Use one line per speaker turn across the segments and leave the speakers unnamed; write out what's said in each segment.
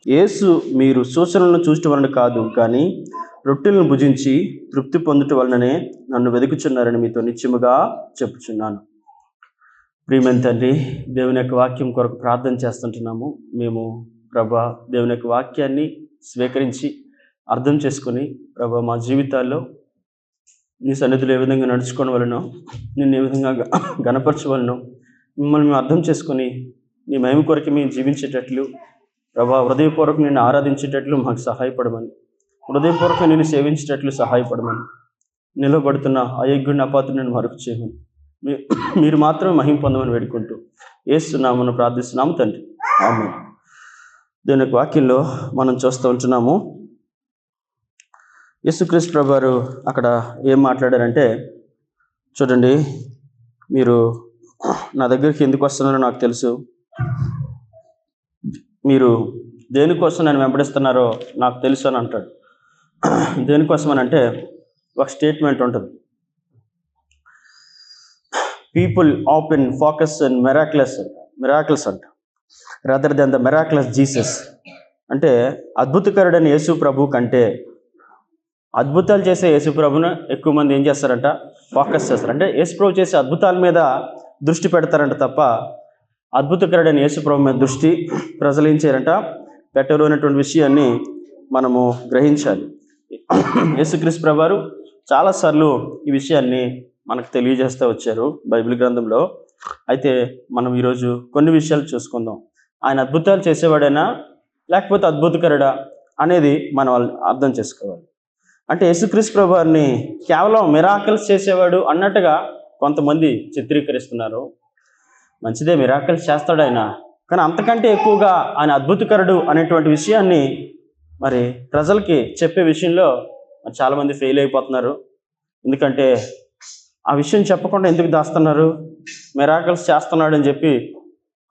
యేసు మీరు సూచనలను చూడటం వలన కాదు, కానీ రొట్టెలను భుజించి తృప్తి పొందుట వలననే నన్ను వెతుకుచున్నారని మీతో నిశ్చయముగా చెప్పుచున్నాను. ప్రియమైన తండ్రి, దేవుని యొక్క వాక్యం కొరకు ప్రార్థన చేస్తుంటున్నాము. మేము ప్రభా దేవుని యొక్క వాక్యాన్ని స్వీకరించి అర్థం చేసుకొని ప్రభా మా జీవితాల్లో నీ సన్నిధిలో ఏ విధంగా నడుచుకోవడం వలనో, నిన్ను ఏ విధంగా గణపరచవలనో మిమ్మల్ని మేము అర్థం చేసుకొని నీ మహిమ కొరకు మేము జీవించేటట్లు ప్రభా హృదయపూర్వకం నిన్ను ఆరాధించేటట్లు మాకు సహాయపడమని, హృదయపూర్వకం నిన్ను సేవించేటట్లు సహాయపడమని, నిలబడుతున్న అయోగ్యుడిని అపాత్రుడిని మరొక చేయమని మీరు మాత్రమే మహిమ పొందమని వేడుకుంటూ యేసు నామమున ప్రార్థిస్తున్నాము తండ్రి, ఆమేన్. దేవుని యొక్క వాక్యంలో మనం చూస్తూ ఉంటున్నాము. యేసుక్రీస్తు ప్రభు వారు అక్కడ ఏం మాట్లాడారంటే, చూడండి, మీరు నా దగ్గరికి ఎందుకు వస్తున్నారో నాకు తెలుసు, మీరు దేనికోసం నన్ను వెంబడిస్తున్నారో నాకు తెలుసు అని అంటాడు. దేనికోసం అని అంటే ఒక స్టేట్మెంట్ ఉంటుంది, people often focus and miracles అంట rather than the miraculous Jesus. అంటే అద్భుతకరుడైన యేసు ప్రభు కంటే అద్భుతాలు చేసే యేసు ప్రభును ఎక్కువ మంది ఏం చేస్తారంట, ఫోకస్ చేస్తారు. అంటే యేసు ప్రభు చేసే అద్భుతాల మీద దృష్టి పెడతారంట తప్ప అద్భుతకరుడైన యేసు ప్రభు మీద దృష్టి ప్రజలు ఏం చేయారంట, పెట్టరు అనేటువంటి విషయాన్ని మనము గ్రహించాలి. యేసుక్రీస్తు ప్రభు వారు చాలాసార్లు ఈ విషయాన్ని మనకు తెలియజేస్తూ వచ్చారు బైబిల్ గ్రంథంలో. అయితే మనం ఈరోజు కొన్ని విషయాలు చూసుకుందాం. ఆయన అద్భుతాలు చేసేవాడైనా లేకపోతే అద్భుతకరుడా అనేది మనం అర్థం చేసుకోవాలి. అంటే యేసుక్రీస్తు ప్రభు వారిని కేవలం మిరాకిల్స్ చేసేవాడు అన్నట్టుగా కొంతమంది చిత్రీకరిస్తున్నారు. మంచిదే, మిరాకిల్స్ చేస్తాడు ఆయన, కానీ అంతకంటే ఎక్కువగా ఆయన అద్భుతకరుడు అనేటువంటి విషయాన్ని మరి ప్రజలకి చెప్పే విషయంలో చాలామంది ఫెయిల్ అయిపోతున్నారు. ఎందుకంటే ఆ విషయం చెప్పకుండా ఎందుకు దాస్తున్నారు? మిరాకిల్స్ చేస్తున్నాడు అని చెప్పి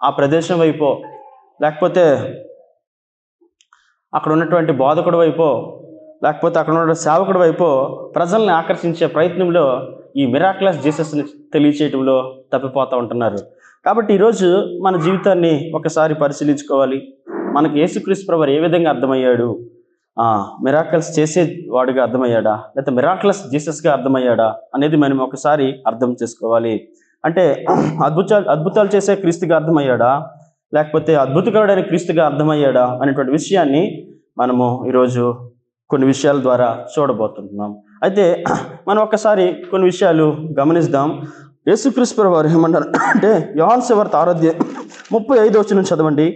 ఆ ప్రదేశం వైపో లేకపోతే అక్కడ ఉన్నటువంటి బోధకుడి వైపో లేకపోతే అక్కడ ఉన్న సేవకుడి వైపో ప్రజల్ని ఆకర్షించే ప్రయత్నంలో ఈ మిరాక్యులస్ జీసస్ని తెలియచేయటంలో తప్పిపోతూ ఉంటున్నారు. కాబట్టి ఈరోజు మన జీవితాన్ని ఒకసారి పరిశీలించుకోవాలి. మనకు యేసుక్రీస్తు ప్రభువు ఏ విధంగా అర్థమయ్యాడు? మిరాకిల్స్ చేసేవాడుగా అర్థమయ్యాడా, లేకపోతే మిరాకిలస్ జీసస్గా అర్థమయ్యాడా అనేది మనం ఒకసారి అర్థం చేసుకోవాలి. అంటే అద్భుతాలు చేసే క్రీస్తుగా అర్థమయ్యాడా, లేకపోతే అద్భుతకరుడైన క్రీస్తుగా అర్థమయ్యాడా అనేటువంటి విషయాన్ని మనము ఈరోజు కొన్ని విషయాల ద్వారా చూడబోతున్నాం. అయితే మనం ఒకసారి కొన్ని విషయాలు గమనిద్దాం. యేసుక్రీస్తు ప్రభువు వారు ఏమన్నారు అంటే, యోహాను సువార్త 6:35 చదవండి.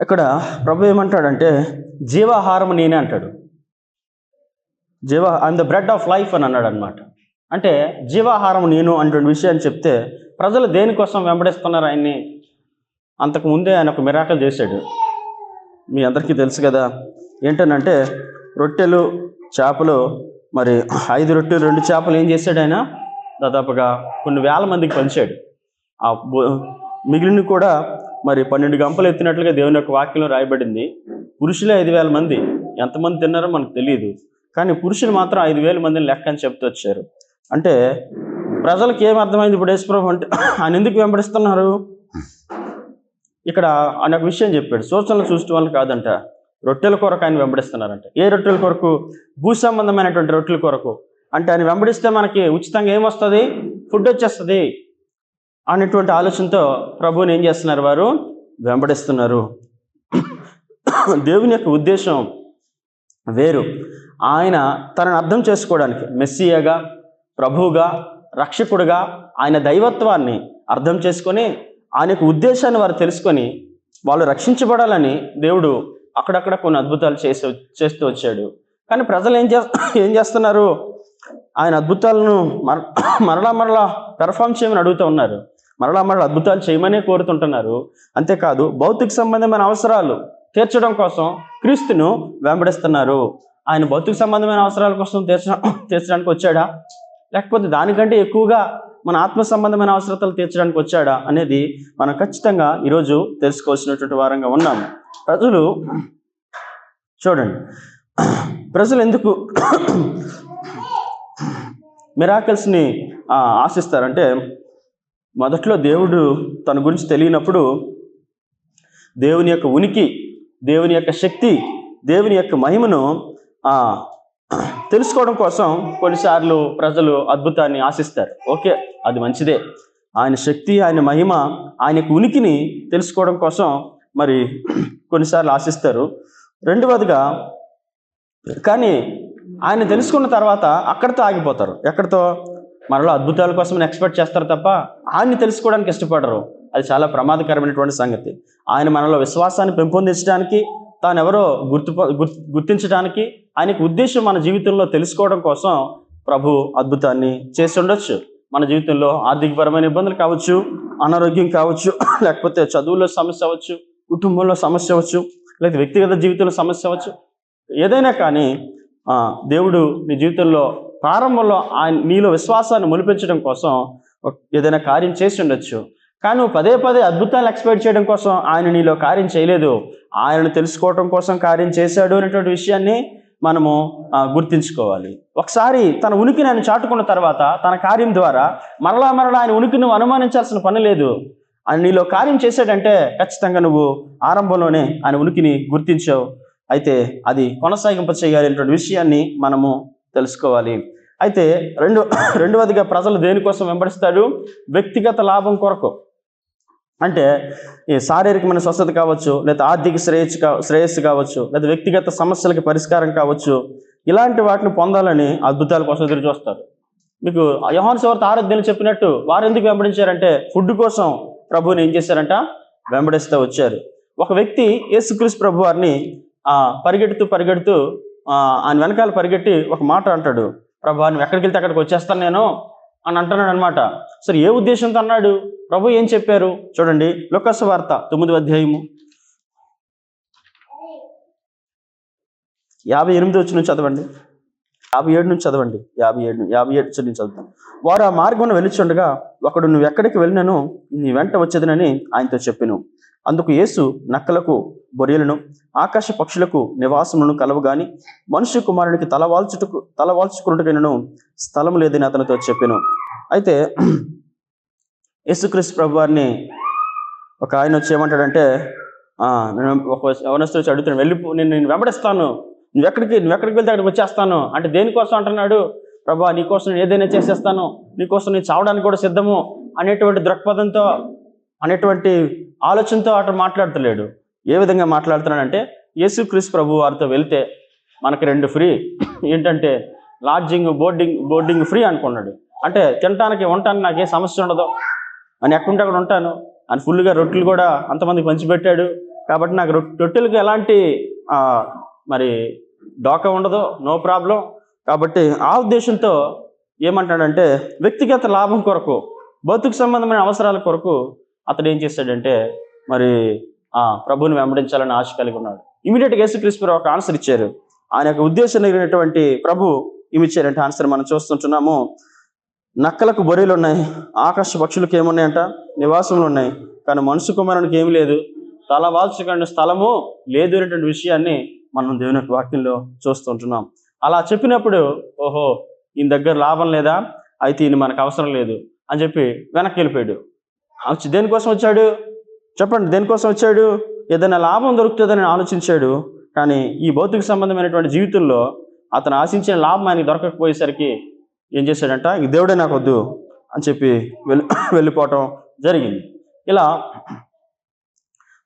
ఇక్కడ ప్రభు ఏమంటాడంటే, జీవాహారం నేనే అంటాడు. I'm the bread of life అని అన్నాడు అనమాట. అంటే జీవాహారం నేను అనే విషయాన్ని చెప్తే ప్రజలు దేనికోసం వెంబడిస్తున్నారు ఆయన్ని? అంతకుముందే ఆయన ఒక మిరాకిల్ చేశాడు, మీ అందరికీ తెలుసు కదా. ఏంటనంటే రొట్టెలు చేపలు, మరి 5 రొట్టెలు 2 చేపలు ఏం చేశాడు ఆయన? దాదాపుగా కొన్ని వేల మందికి పంచాడు. ఆ మిగిలిన కూడా మరి 12 గంపలు ఎత్తినట్లుగా దేవుని యొక్క వాక్యంలో రాయబడింది. పురుషులే 5,000 మంది, ఎంతమంది తిన్నారో మనకు తెలియదు, కానీ పురుషులు మాత్రం 5,000 మందిని లెక్క అని చెప్తూ వచ్చారు. అంటే ప్రజలకు ఏం అర్థమైంది ఇప్పుడు యేసు ప్రభు అంటే ఆయన ఎందుకు వెంబడిస్తున్నారు? ఇక్కడ ఆయన ఒక విషయం చెప్పాడు, సూచనలు చూడటం వల్ల కాదంట, రొట్టెల కొరకు ఆయన వెంబడిస్తున్నారంట. ఏ రొట్టెల కొరకు? భూ సంబంధమైనటువంటి రొట్టెల కొరకు. అంటే ఆయన వెంబడిస్తే మనకి ఉచితంగా ఏమొస్తుంది? ఫుడ్ వచ్చేస్తుంది అనేటువంటి ఆలోచనతో ప్రభువుని ఏం చేస్తున్నారు? వారు వెంబడిస్తున్నారు. దేవుని యొక్క ఉద్దేశం వేరు. ఆయన తనను అర్థం చేసుకోవడానికి మెస్సియాగా, ప్రభువుగా, రక్షకుడుగా ఆయన దైవత్వాన్ని అర్థం చేసుకొని ఆయన యొక్క ఉద్దేశాన్ని వారు తెలుసుకొని వాళ్ళు రక్షించబడాలని దేవుడు అక్కడక్కడ కొన్ని అద్భుతాలు చేస్తూ వచ్చాడు. కానీ ప్రజలు ఏం చేస్తున్నారు? ఆయన అద్భుతాలను మరలా పెర్ఫామ్ చేయమని అడుగుతూ ఉన్నారు, మరలా అద్భుతాలు చేయమనే కోరుతుంటున్నారు. అంతేకాదు భౌతిక సంబంధమైన అవసరాలు తీర్చడం కోసం క్రీస్తును వెంబడిస్తున్నారు. ఆయన భౌతిక సంబంధమైన అవసరాల కోసం తీర్చడానికి వచ్చాడా, లేకపోతే దానికంటే ఎక్కువగా మన ఆత్మ సంబంధమైన అవసరాలు తీర్చడానికి వచ్చాడా అనేది మనం ఖచ్చితంగా ఈరోజు తెలుసుకోవాల్సినటువంటి వారంగా ఉన్నాము. ప్రజలు చూడండి, ప్రజలు ఎందుకు మిరాకిల్స్ని ఆశిస్తారంటే, మొదట్లో దేవుడు తన గురించి తెలియనప్పుడు దేవుని యొక్క ఉనికి, దేవుని యొక్క శక్తి, దేవుని యొక్క మహిమను తెలుసుకోవడం కోసం కొన్నిసార్లు ప్రజలు అద్భుతాన్ని ఆశిస్తారు. ఓకే, అది మంచిదే. ఆయన శక్తి, ఆయన మహిమ, ఆయన యొక్క ఉనికిని తెలుసుకోవడం కోసం మరి కొన్నిసార్లు ఆశిస్తారు. రెండవదిగా, కానీ ఆయన తెలుసుకున్న తర్వాత అక్కడితో ఆగిపోతారు. ఎక్కడితో? మనలో అద్భుతాల కోసం ఎక్స్పెక్ట్ చేస్తారు తప్ప ఆయన్ని తెలుసుకోవడానికి ఇష్టపడరు. అది చాలా ప్రమాదకరమైనటువంటి సంగతి. ఆయన మనలో విశ్వాసాన్ని పెంపొందించడానికి, తాను ఎవరో గుర్తించడానికి, ఆయనకు ఉద్దేశం మన జీవితంలో తెలుసుకోవడం కోసం ప్రభు అద్భుతాన్ని చేసి ఉండొచ్చు. మన జీవితంలో ఆర్థికపరమైన ఇబ్బందులు కావచ్చు, అనారోగ్యం కావచ్చు, లేకపోతే చదువులో సమస్య అవ్వచ్చు, కుటుంబంలో సమస్య అవ్వచ్చు, లేకపోతే వ్యక్తిగత జీవితంలో సమస్య అవ్వచ్చు. ఏదైనా కానీ దేవుడు నీ జీవితంలో ప్రారంభంలో నీలో విశ్వాసాన్ని మొలిపించడం కోసం ఏదైనా కార్యం చేసి ఉండొచ్చు. కానీ నువ్వు పదే పదే అద్భుతాలు ఎక్స్పెక్ట్ చేయడం కోసం ఆయన నీలో కార్యం చేయలేదు. ఆయనను తెలుసుకోవడం కోసం కార్యం చేశాడు అనేటువంటి విషయాన్ని మనము గుర్తించుకోవాలి. ఒకసారి తన ఉనికిని ఆయన చాటుకున్న తర్వాత తన కార్యం ద్వారా మరలా ఆయన ఉనికిని నువ్వు అనుమానించాల్సిన పని లేదు. ఆయన నీలో కార్యం చేశాడంటే ఖచ్చితంగా నువ్వు ఆరంభంలోనే ఆయన ఉనికిని గుర్తించావు. అయితే అది కొనసాగింప చేయాలి అనేటువంటి విషయాన్ని మనము తెలుసుకోవాలి. అయితే రెండవదిగా, ప్రజలు దేనికోసం వెంబడిస్తాడు? వ్యక్తిగత లాభం కొరకు. అంటే ఈ శారీరకమైన స్వస్థత కావచ్చు, లేదా ఆర్థిక శ్రేయస్సు కావచ్చు, లేదా వ్యక్తిగత సమస్యలకి పరిష్కారం కావచ్చు, ఇలాంటి వాటిని పొందాలని అద్భుతాల కోసం ఎదురు చూస్తారు. మీకు యోహాను సువార్త 6 చెప్పినట్టు వారు ఎందుకు వెంబడించారంటే ఫుడ్ కోసం ప్రభువుని ఏం చేశారంట? వెంబడిస్తూ వచ్చారు. ఒక వ్యక్తి యేసుక్రీస్తు ప్రభు వారిని పరిగెడుతూ ఆయన వెనకాల పరిగెట్టి ఒక మాట అంటాడు, ప్రభు నువ్వు ఎక్కడికి వెళ్తే అక్కడికి వచ్చేస్తాను నేను అని అంటున్నాడు అనమాట. సరే, ఏ ఉద్దేశంతో అన్నాడు? ప్రభు ఏం చెప్పారు చూడండి. లూకాసు వార్త 9వ అధ్యాయము 58 వచ్చి నుంచి చదవండి. 57 నుంచి చదవండి. 57 నుంచి చదువుతాం. వారు ఆ మార్గం వెళ్ళుచుండగా ఒకడు, నువ్వు ఎక్కడికి వెళ్ళినను నీ వెంట వచ్చేదనని ఆయనతో చెప్పెను. అందుకు యేసు, నక్కలకు బొరియలను, ఆకాశ పక్షులకు నివాసములను కలవు గాని మనుష్య కుమారునికి తలవాల్చుకున్నట్టుకైనను స్థలం లేదని అతనితో చెప్పెను. అయితే యేసుక్రీస్తు ప్రభు వారిని ఒక ఆయన వచ్చి ఏమంటాడంటే, ఒక యవనస్తుడు వచ్చి అడుగుతాడు, నేను వెంబడిస్తాను, నువ్వు ఎక్కడికి వెళ్తే అక్కడికి వచ్చేస్తాను అంటే దేనికోసం అంటున్నాడు? ప్రభా నీకోసం నేను ఏదైనా చేసేస్తాను, నీకోసం నేను చావడానికి కూడా సిద్ధము అనేటువంటి దృక్పథంతో, అనేటువంటి ఆలోచనతో అటు మాట్లాడతలేడు. ఏ విధంగా మాట్లాడుతున్నాడంటే, యేసుక్రీస్తు ప్రభు వారితో వెళ్తే మనకి 2 ఫ్రీ. ఏంటంటే లాడ్జింగ్, బోర్డింగ్ ఫ్రీ అనుకున్నాడు. అంటే తినటానికి, ఉండటానికి నాకే సమస్య ఉండదు, అని ఎక్కడుంటే అక్కడ ఉంటాను అని ఫుల్గా రొట్టెలు కూడా అంతమందికి పంచిపెట్టాడు. కాబట్టి నాకు రొట్టెలకు ఎలాంటి మరి డోకా ఉండదు, నో ప్రాబ్లం. కాబట్టి ఆ ఉద్దేశంతో ఏమంటాడంటే వ్యక్తిగత లాభం కొరకు, బతుకు సంబంధమైన అవసరాల కొరకు అతడు ఏం చేశాడంటే మరి ప్రభువుని వెంబడించాలని ఆశ కలిగి ఉన్నాడు. ఇమీడియట్గా యేసుక్రీస్తు ఒక ఆన్సర్ ఇచ్చారు. ఆయన యొక్క ఉద్దేశం కలిగినటువంటి ప్రభు ఇచ్చారంటే ఆన్సర్ మనం చూస్తుంటున్నాము. నక్కలకు బొరియలు ఉన్నాయి, ఆకాశ పక్షులకు ఏమున్నాయంట? నివాసములు ఉన్నాయి. కానీ మనుషు కుమారునికి ఏమి లేదు, తల వాల్చుకునే స్థలము లేదు అనేటువంటి విషయాన్ని మనం దేవుని యొక్క వాక్యంలో చూస్తుంటున్నాం. అలా చెప్పినప్పుడు ఓహో ఈయన దగ్గర లాభం లేదా, అయితే ఈయన మనకు అవసరం లేదు అని చెప్పి వెనక్కి వెళ్ళిపోయాడు. దేనికోసం వచ్చాడు చెప్పండి? దేనికోసం వచ్చాడు? ఏదైనా లాభం దొరుకుతుందని ఆలోచించాడు. కానీ ఈ భౌతిక సంబంధమైనటువంటి జీవితంలో అతను ఆశించిన లాభం ఆయనకి దొరకకపోయేసరికి ఏం చేశాడంట, ఈ దేవుడే నాకు వద్దు అని చెప్పి వెళ్ళిపోవటం జరిగింది. ఇలా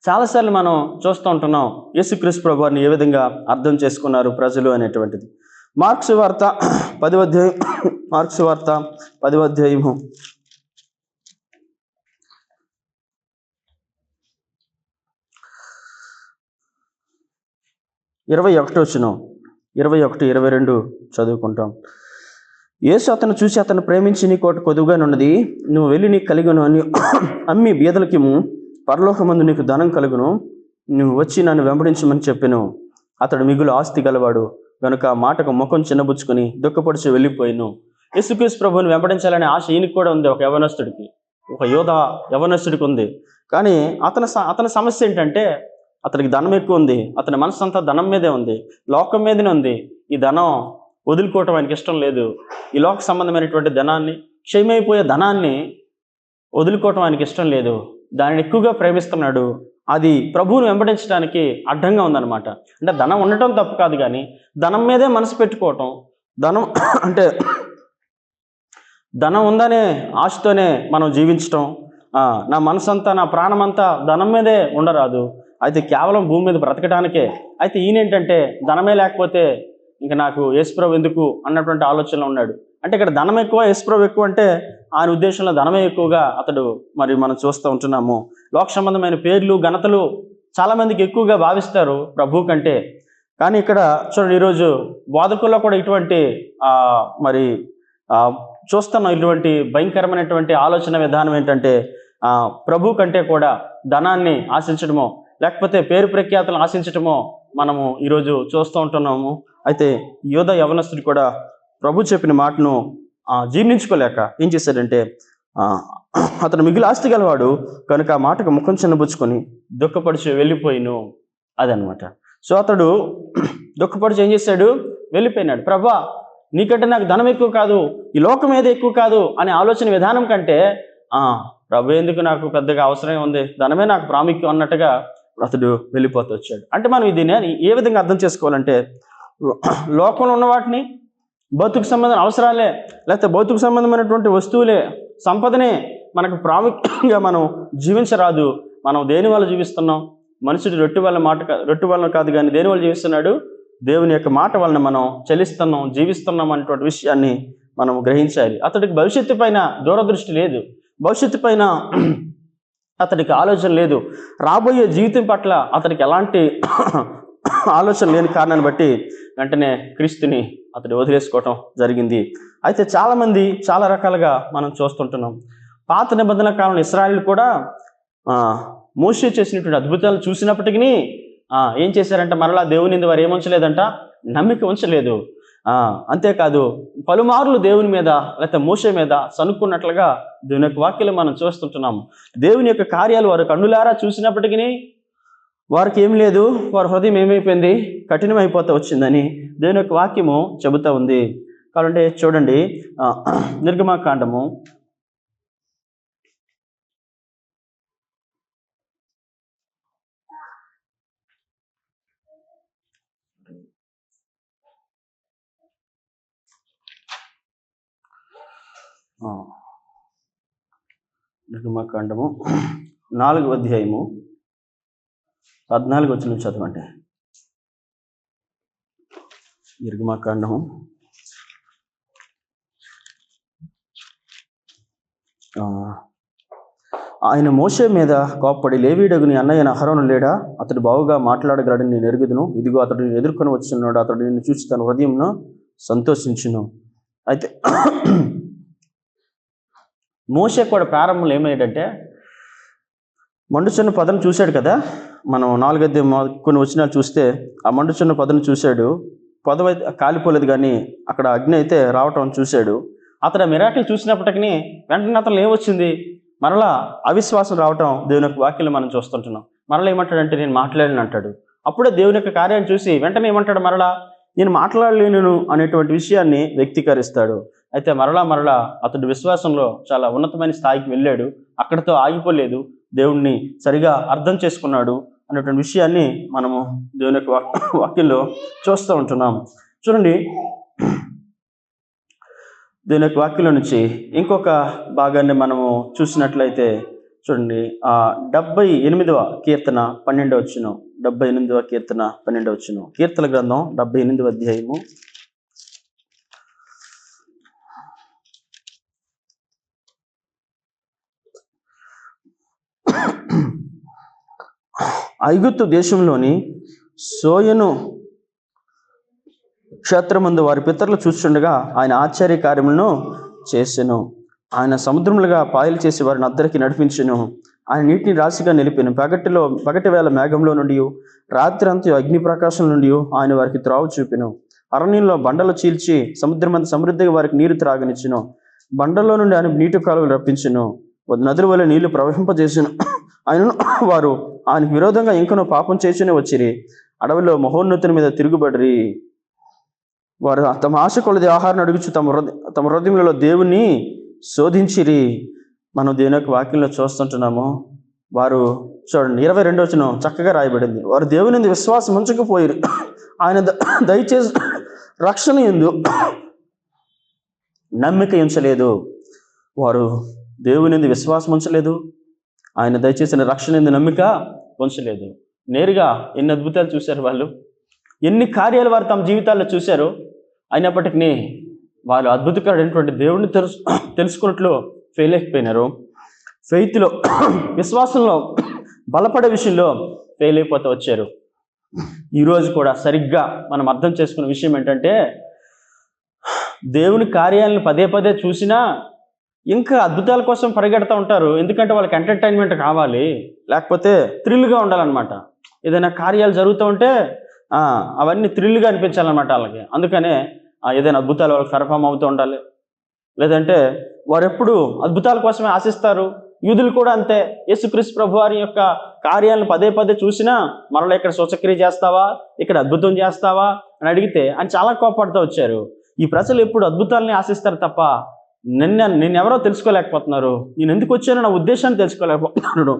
చాలాసార్లు మనం చూస్తూ ఉంటున్నాం యేసుక్రీస్తు ప్రభువారిని ఏ విధంగా అర్థం చేసుకున్నారు ప్రజలు అనేటువంటిది. మార్క్సు వార్త 10వ అధ్యాయము 21 వచనం, 21, 22 చదువుకుంటాం. యేసు అతను చూసి, అతను ప్రేమించి, నీ కోట కొదువుగానున్నది, నువ్వు వెళ్ళి నీకు కలిగును అని అమ్మి బీదలకిము, పరలోకమందు నీకు ధనం కలుగును, నువ్వు వచ్చి నన్ను వెంబడించమని చెప్పెను. అతడు మిగులు ఆస్తి గలవాడు గనుక మాటకు ముఖం చిన్నబుచ్చుకొని దుఃఖపడుచు వెళ్ళిపోయాను. యేసుక్రీస్తు ప్రభువుని వెంబడించాలనే ఆశ ఈయనకి కూడా ఉంది, ఒక యవనస్తుడికి, ఒక యవనస్తుడికి ఉంది. కానీ అతని సమస్య ఏంటంటే అతనికి ధనం ఎక్కువ ఉంది, అతని మనసు అంతా ధనం మీదే ఉంది, లోకం మీదనే ఉంది. ఈ ధనం వదులుకోవటం ఆయనకి ఇష్టం లేదు. ఈ లోక సంబంధమైనటువంటి ధనాన్ని, క్షయమైపోయే ధనాన్ని వదులుకోవటం ఆయనకి ఇష్టం లేదు. దానిని ఎక్కువగా ప్రేమిస్తున్నాడు. అది ప్రభువును వెంబడించడానికి అడ్డంగా ఉందన్నమాట. అంటే ధనం ఉండటం తప్పు కాదు, కానీ ధనం మీదే మనసు పెట్టుకోవటం, ధనం అంటే ధనం ఉందనే ఆశతోనే మనం జీవించటం, నా మనసంతా నా ప్రాణమంతా ధనం మీదే ఉండరాదు, అయితే కేవలం భూమి మీద బ్రతకడానికే. అయితే ఈయనేంటంటే ధనమే లేకపోతే ఇంకా నాకు యేసుప్రభు ఎందుకు అన్నటువంటి ఆలోచనలో ఉన్నాడు. అంటే ఇక్కడ ధనం ఎక్కువ, యేసుప్రభు ఎక్కువ అంటే ఆయన ఉద్దేశంలో ధనమే ఎక్కువగా అతడు మరి మనం చూస్తూ ఉంటున్నాము. లోక సంబంధమైన పేర్లు ఘనతలు చాలామందికి ఎక్కువగా భావిస్తారు ప్రభు కంటే. కానీ ఇక్కడ చూడండి, ఈరోజు బోధకుల్లో కూడా ఇటువంటి మరి చూస్తున్నాం. ఇటువంటి భయంకరమైనటువంటి ఆలోచన విధానం ఏంటంటే ప్రభు కంటే కూడా ధనాన్ని ఆశించడమో, లేకపోతే పేరు ప్రఖ్యాతులను ఆశించటమో మనము ఈరోజు చూస్తూ ఉంటున్నాము. అయితే యోధ యవనస్తుడు కూడా ప్రభు చెప్పిన మాటను జీర్ణించుకోలేక ఏం చేశాడంటే, అతను మిగిలి ఆస్తి గలవాడు కనుక ఆ మాటకు ముఖం చిన్నబుచ్చుకొని దుఃఖపడిచి వెళ్ళిపోయిను. అదనమాట. సో అతడు దుఃఖపడిచి ఏం చేశాడు, వెళ్ళిపోయినాడు. ప్రభా, నీకంటే నాకు ధనం ఎక్కువ కాదు, ఈ లోకం ఏది ఎక్కువ కాదు అనే ఆలోచన విధానం కంటే ప్రభు ఎందుకు, నాకు పెద్దగా అవసరమే ఉంది, ధనమే నాకు ప్రాముఖ్యం అన్నట్టుగా అతడు వెళ్ళిపోతూ వచ్చాడు. అంటే మనం దీన్ని ఏ విధంగా అర్థం చేసుకోవాలంటే, లోకంలో ఉన్న వాటిని, భౌతిక సంబంధం అవసరాలే, లేకపోతే భౌతిక సంబంధమైనటువంటి వస్తువులే, సంపదనే మనకు ప్రాముఖ్యంగా మనం జీవించరాదు. మనం దేని వల్ల జీవిస్తున్నాం? మనుషుడు రొట్టె వలన కాదు, కానీ దేని వల్ల జీవిస్తున్నాడు? దేవుని యొక్క మాట వలన మనం చలిస్తున్నాం, జీవిస్తున్నాం అనేటువంటి విషయాన్ని మనం గ్రహించాలి. అతడికి భవిష్యత్తు పైన దూరదృష్టి లేదు, భవిష్యత్తు పైన అతడికి ఆలోచన లేదు, రాబోయే జీవితం పట్ల అతడికి ఎలాంటి ఆలోచన లేని కారణాన్ని బట్టి వెంటనే క్రీస్తుని అతడు వదిలేసుకోవటం జరిగింది. అయితే చాలామంది చాలా రకాలుగా మనం చూస్తుంటున్నాం. పాత నిబంధనల కాలంలో ఇశ్రాయేలు కూడా మోషే చేసినటువంటి అద్భుతాలు చూసినప్పటికీ ఏం చేశారంట, మరలా దేవుని యందు వారు ఏముంచలేదంట, నమ్మిక ఉంచలేదు. అంతేకాదు పలుమార్లు దేవుని మీద లేకపోతే మోషే మీద సనుక్కున్నట్లుగా దేవుని యొక్క వాక్యాలు మనం చూస్తుంటున్నాము. దేవుని యొక్క కార్యాలు వారు కన్నులారా చూసినప్పటికీ వారికి ఏం లేదు, వారి హృదయం ఏమైపోయింది, కఠినమైపోతూ వచ్చిందని దేవుని యొక్క వాక్యము చెబుతూ ఉంది. కాబట్టి చూడండి, నిర్గమకాండము 4వ అధ్యాయము 14 వచనం చదవండి. నిర్గమకాండము ఆయన మోషే మీద కోప్పడి, లేవీయుడగు నీ అన్నయ్యన అహరోను లేడా? అతడు బావుగా మాట్లాడగలడని నేను ఎరుగుదును. ఇదిగో అతడు నేను ఎదుర్కొని వచ్చున్నాడు. అతడు నిన్ను చూసి తన హృదయంను సంతోషించును. అయితే మోషే కూడా ప్రారంభంలో ఏమయ్యాడంటే, మండుచున్న పదను చూశాడు కదా. మనం 4 కొన్ని వచనాలు చూస్తే ఆ మండుచున్న పదను చూశాడు. పదవి కాలిపోలేదు, కానీ అక్కడ అగ్ని అయితే రావటం చూశాడు. అతడు మిరాకిల్ చూసినప్పటికీ వెంటనే అతను ఏమొచ్చింది, మరలా అవిశ్వాసం రావటం దేవుని యొక్క వాక్యాలు మనం చూస్తుంటున్నాం. మరలా ఏమంటాడంటే, నేను మాట్లాడలేను అంటాడు. అప్పుడే దేవుని యొక్క కార్యాన్ని చూసి వెంటనే ఏమంటాడు, మరలా నేను మాట్లాడలేను అనేటువంటి విషయాన్ని వ్యక్తీకరిస్తాడు. అయితే మరలా అతడు విశ్వాసంలో చాలా ఉన్నతమైన స్థాయికి వెళ్ళాడు. అక్కడితో ఆగిపోలేదు, దేవుణ్ణి సరిగా అర్థం చేసుకున్నాడు అనేటువంటి విషయాన్ని మనము దేవుని యొక్క వాక్యంలో చూస్తూ ఉంటున్నాం. చూడండి, దేవుని యొక్క వాక్యంలో నుంచి ఇంకొక భాగాన్ని మనము చూసినట్లయితే చూడండి, 78వ కీర్తన 12వ వచనం. 78వ కీర్తన 12వ వచనం. కీర్తన గ్రంథం 78వ అధ్యాయము 'ఐగుప్తు దేశంలోని సోయను క్షేత్రమందు వారి పితరులు చూస్తుండగా ఆయన ఆశ్చర్య కార్యములను చేసెను. ఆయన సముద్రములుగా పాయలు చేసి వారిని అద్దరికి నడిపించెను. ఆయన నీటిని రాశిగా నిలిపెను. పగటి వేళ మేఘంలో నుండి, రాత్రి అంతా అగ్ని ప్రకాశం నుండి ఆయన వారికి త్రావు చూపెను. అరణ్యంలో బండలు చీల్చి సముద్రమంత సమృద్ధిగా వారికి నీరు త్రాగనిచ్చెను. బండల్లో నుండి ఆయన నీటి కాలువలు రప్పించెను. నదుల వల్ల నీళ్లు ప్రవహింపజేసెను. ఆయనను వారు ఆయనకు విరోధంగా ఇంకనూ పాపం చేస్తూనే వచ్చిరి. అడవిలో మహోన్నతుని మీద తిరుగుబడిరి. వారు తమ ఆశ కొలది ఆహారం అడుగుచు తమ హృదయములలో దేవుని శోధించిరి. మనం దేవుని యొక్క వాక్యంలో చూస్తుంటున్నాము. వారు చూడండి 22వ వచనం చక్కగా రాయబడింది. వారు దేవుని యందు విశ్వాసం ఉంచకపోయిరు, ఆయన దయచేసి రక్షణ యందు నమ్మిక ఉంచలేదు. వారు దేవుని యందు విశ్వాసం ఉంచలేదు, ఆయన దయచేసిన రక్షణ యందు నమ్మిక ఉంచలేదు. నేరుగా ఎన్ని అద్భుతాలు చూశారు వాళ్ళు, ఎన్ని కార్యాలు వారు తమ జీవితాల్లో చూశారు. అయినప్పటికీ వాళ్ళు అద్భుతకరమైనటువంటి దేవుడిని తెలుసుకున్నట్లు ఫెయిల్ అయిపోయినారు. ఫెయిత్లో, విశ్వాసంలో బలపడే విషయంలో ఫెయిల్ అయిపోతూ వచ్చారు. ఈరోజు కూడా సరిగ్గా మనం అర్థం చేసుకున్న విషయం ఏంటంటే, దేవుని కార్యాలను పదే పదే చూసినా ఇంకా అద్భుతాల కోసం పరిగెడతా ఉంటారు. ఎందుకంటే వాళ్ళకి ఎంటర్టైన్మెంట్ కావాలి, లేకపోతే థ్రిల్గా ఉండాలన్నమాట. ఏదైనా కార్యాలు జరుగుతూ ఉంటే అవన్నీ థ్రిల్గా అనిపించాలన్నమాట వాళ్ళకి. అందుకనే ఏదైనా అద్భుతాలు వాళ్ళకి కన్ఫర్మ్ అవుతూ ఉండాలి. లేదంటే వారు ఎప్పుడు అద్భుతాల కోసమే ఆశిస్తారు. యూదులు కూడా అంతే. యేసుక్రీస్తు ప్రభువారి యొక్క కార్యాలను పదే పదే చూసినా మరలా ఇక్కడ సూచక్రియ చేస్తావా, ఇక్కడ అద్భుతం చేస్తావా అని అడిగితే ఆయన చాలా కోపడుతూ వచ్చారు. ఈ ప్రజలు ఎప్పుడు అద్భుతాలని ఆశిస్తారు తప్ప నిన్నెవరో తెలుసుకోలేకపోతున్నారు. నేను ఎందుకు వచ్చానో నా ఉద్దేశాన్ని తెలుసుకోలేకపోతున్నాను,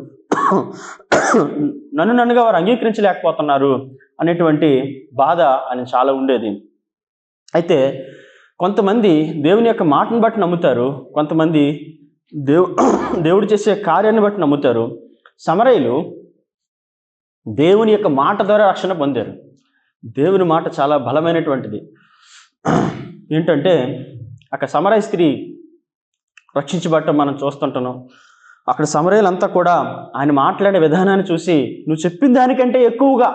నన్నుగా వారు అంగీకరించలేకపోతున్నారు అనేటువంటి బాధ ఆయన చాలా ఉండేది. అయితే కొంతమంది దేవుని యొక్క మాటను బట్టి నమ్ముతారు, కొంతమంది దేవుడు చేసే కార్యాన్ని బట్టి నమ్ముతారు. సమరయులు దేవుని యొక్క మాట ద్వారా రక్షణ పొందారు. దేవుని మాట చాలా బలమైనటువంటిది. ఏంటంటే అక్కడ సమరయ స్త్రీ రక్షించబడటం మనం చూస్తుంటున్నాం. అక్కడ సమరయులంతా కూడా ఆయన మాట్లాడే విధానాన్ని చూసి, నువ్వు చెప్పిన దానికంటే ఎక్కువగా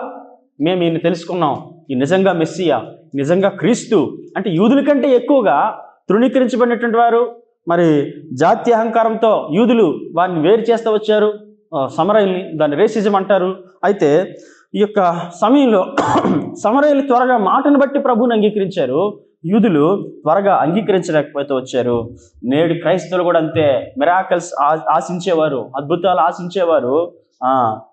మేము ఈయన తెలుసుకున్నాం, ఈ నిజంగా మెస్సియా, నిజంగా క్రీస్తు అంటే యూదుల కంటే ఎక్కువగా తృణీకరించబడినటువంటి వారు. మరి జాతి అహంకారంతో యూదులు వారిని వేరు చేస్తూ వచ్చారు, సమరయుల్ని. దాన్ని రేసిజం అంటారు. అయితే ఈ యొక్క సమయంలో సమరయులు త్వరగా మాటను బట్టి ప్రభువుని అంగీకరించారు, యూదులు త్వరగా అంగీకరించలేకపోతూ వచ్చారు. నేడు క్రైస్తవులు కూడా అంతే. మిరాకల్స్ ఆశించేవారు, అద్భుతాలు ఆశించేవారు